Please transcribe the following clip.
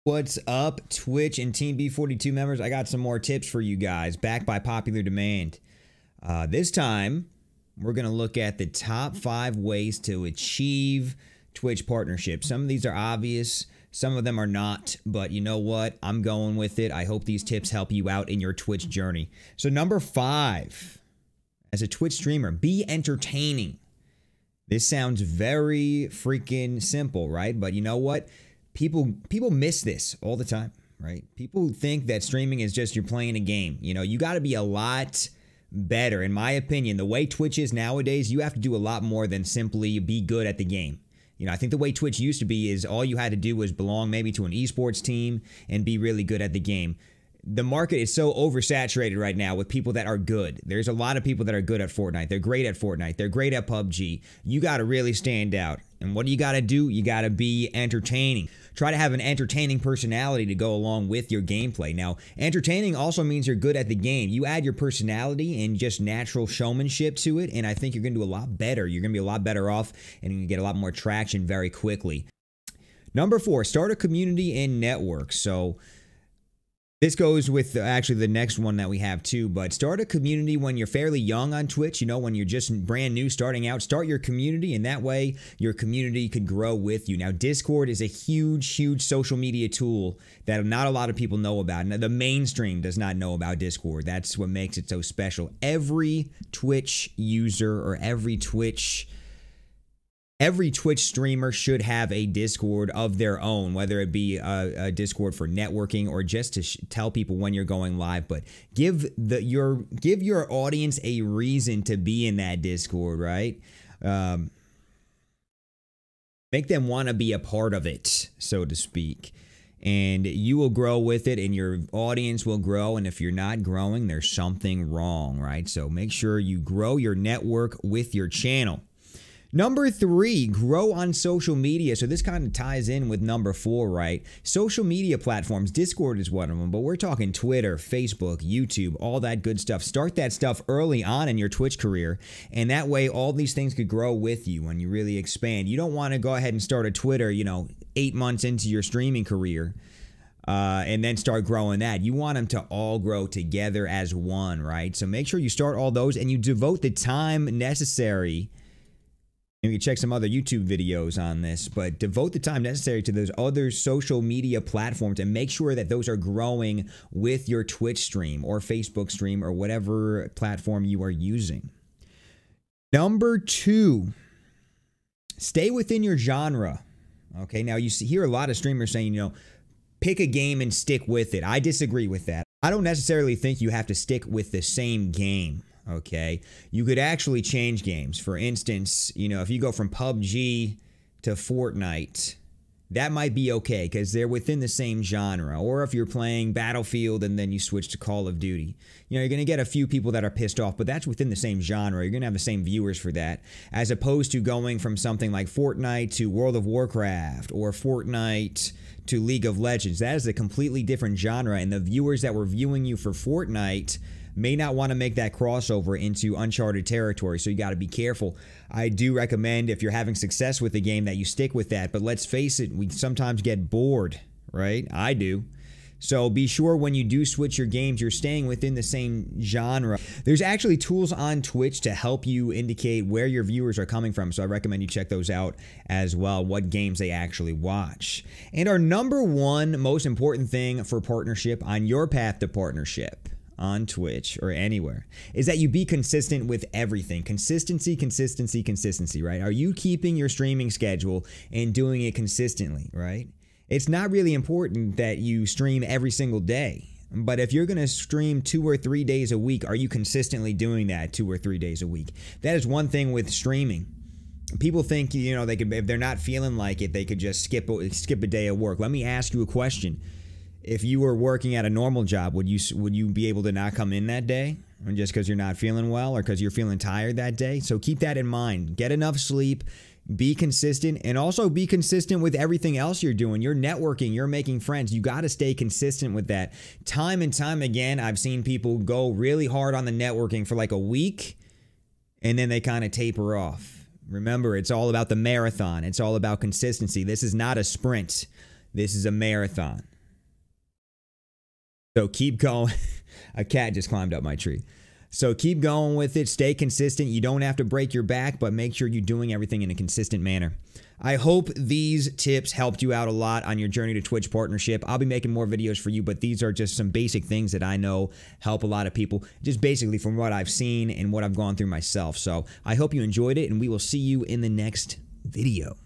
What's up, Twitch and Team B42 members? I got some more tips for you guys, backed by popular demand. This time, we're going to look at the top 5 ways to achieve Twitch partnerships. Some of these are obvious, some of them are not, but you know what? I'm going with it. I hope these tips help you out in your Twitch journey. So number 5, as a Twitch streamer, be entertaining. This sounds very freaking simple, right? But you know what? People miss this all the time, right? People think that streaming is just you're playing a game. You know, you got to be a lot better. In my opinion, the way Twitch is nowadays, you have to do a lot more than simply be good at the game. You know, I think the way Twitch used to be is all you had to do was belong maybe to an esports team and be really good at the game. The market is so oversaturated right now with people that are good. There's a lot of people that are good at Fortnite. They're great at Fortnite. They're great at PUBG. You got to really stand out. And what do you got to do? You got to be entertaining. Try to have an entertaining personality to go along with your gameplay. Now, entertaining also means you're good at the game. You add your personality and just natural showmanship to it, and I think you're going to do a lot better. You're going to be a lot better off, and you can get a lot more traction very quickly. Number 4, start a community and network. So this goes with actually the next one that we have too, but start a community when you're fairly young on Twitch. You know, when you're just brand new starting out, start your community, and that way your community could grow with you. Now, Discord is a huge social media tool that not a lot of people know about. Now, the mainstream does not know about Discord. That's what makes it so special. Every Twitch user or every Twitch streamer should have a Discord of their own, whether it be a Discord for networking or just to tell people when you're going live. But give your audience a reason to be in that Discord, right? Make them want to be a part of it, so to speak. And you will grow with it, and your audience will grow. And if you're not growing, there's something wrong, right? So make sure you grow your network with your channel. Number 3, grow on social media. So this kind of ties in with number 4, right? Social media platforms. Discord is one of them, but we're talking Twitter, Facebook, YouTube, all that good stuff. Start that stuff early on in your Twitch career, and that way all these things could grow with you when you really expand. You don't want to go ahead and start a Twitter, 8 months into your streaming career, and then start growing that. You want them to all grow together as one, right? So make sure you start all those and you devote the time necessary. You can check some other YouTube videos on this, but devote the time necessary to those other social media platforms and make sure that those are growing with your Twitch stream or Facebook stream or whatever platform you are using. Number 2, stay within your genre. Okay, now you hear a lot of streamers saying, pick a game and stick with it. I disagree with that. I don't necessarily think you have to stick with the same game. Okay, you could actually change games. For instance, if you go from PUBG to Fortnite, that might be okay because they're within the same genre. Or if you're playing Battlefield and then you switch to Call of Duty, you're going to get a few people that are pissed off, but that's within the same genre. You're going to have the same viewers for that, as opposed to going from something like Fortnite to World of Warcraft or Fortnite to League of Legends. That is a completely different genre, and the viewers that were viewing you for Fortnite may not want to make that crossover into uncharted territory, so you got to be careful. I do recommend, if you're having success with the game, that you stick with that, but let's face it, we sometimes get bored, right? I do. So be sure when you do switch your games, you're staying within the same genre. There's actually tools on Twitch to help you indicate where your viewers are coming from, so I recommend you check those out as well, what games they actually watch. And our number 1 most important thing for partnership on your path to partnership on Twitch or anywhere is that you be consistent with everything. Consistency, right? Are you keeping your streaming schedule and doing it consistently, right? It's not really important that you stream every single day, but if you're going to stream 2 or 3 days a week, are you consistently doing that 2 or 3 days a week? That is one thing with streaming. People think, they could, if they're not feeling like it, they could just skip a day of work. Let me ask you a question. If you were working at a normal job, would you be able to not come in that day? Or just because you're not feeling well or because you're feeling tired that day? So keep that in mind. Get enough sleep, be consistent, and also be consistent with everything else you're doing. You're networking, you're making friends. You got to stay consistent with that. Time and time again, I've seen people go really hard on the networking for like a week, and then they kind of taper off. Remember, it's all about the marathon. It's all about consistency. This is not a sprint. This is a marathon. So keep going. A cat just climbed up my tree. So keep going with it. Stay consistent. You don't have to break your back, but make sure you're doing everything in a consistent manner. I hope these tips helped you out a lot on your journey to Twitch partnership. I'll be making more videos for you, but these are just some basic things that I know help a lot of people, just basically from what I've seen and what I've gone through myself. So I hope you enjoyed it, and we will see you in the next video.